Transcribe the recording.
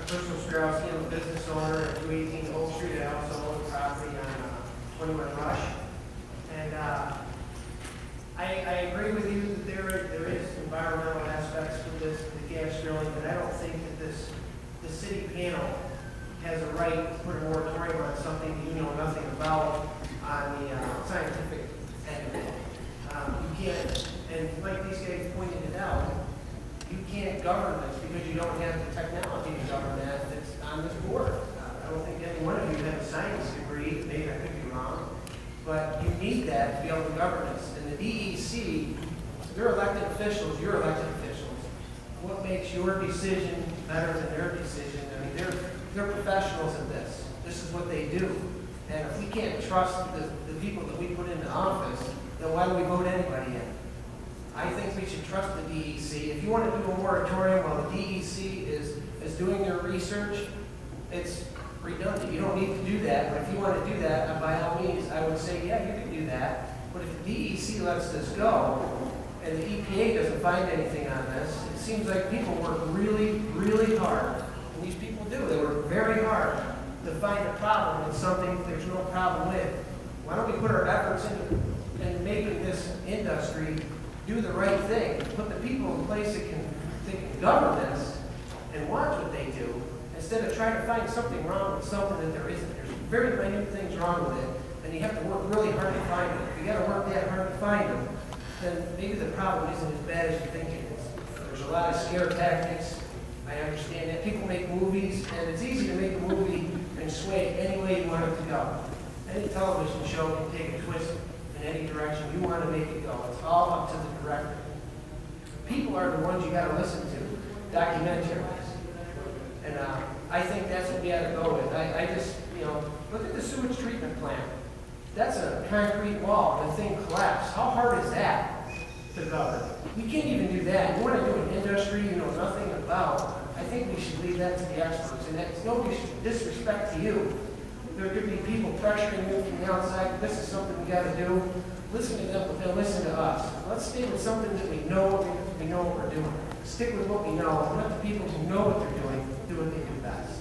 Personal Strauss, I'm a business owner at 218 Oak Street. I also own property on 21 Rush. And I agree with you that there is environmental aspects to this, the gas drilling, but I don't think that the city panel has a right to put a moratorium on something that you know nothing about on the scientific end of it. You can't, and like these guys pointed it out, you can't govern this because you don't have the technology to govern that that's on this board. I don't think any one of you have a science degree, maybe I could be wrong, but you need that to be able to govern this. And the DEC, they're elected officials, you're elected officials. What makes your decision better than their decision? I mean, they're professionals at this. This is what they do. And if we can't trust the people that we put into office, then why do we vote anybody in? I think we should trust the DEC. If you want to do a moratorium while the DEC is doing their research, it's redundant. You don't need to do that. But if you want to do that, by all means, I would say, yeah, you can do that. But if the DEC lets this go, and the EPA doesn't find anything on this, it seems like people work really, really hard. And these people do. They work very hard to find a problem in something there's no problem with. Why don't we put our efforts into making this industry do the right thing, put the people in place that can govern this and watch what they do, instead of trying to find something wrong with something that there isn't. There's very minute things wrong with it, and you have to work really hard to find them. If you got to work that hard to find them, then maybe the problem isn't as bad as you think it is. There's a lot of scare tactics. I understand that. People make movies, and it's easy to make a movie and sway it any way you want it to go. Any television show can take a twist in any direction you want to make it go. It's all up to the director. People are the ones you got to listen to, documentaries. And I think that's what we ought to go with. I just, look at the sewage treatment plant. That's a concrete wall. The thing collapsed. How hard is that to govern? You can't even do that. You want to do an industry you know nothing about. I think we should leave that to the experts. And that's no disrespect to you. There could be people pressuring you from the outside. This is something we got to do. Listen to them, but they'll listen to us. Let's stay with something that we know what we're doing. Stick with what we know. And let the people who know what they're doing do what they do best.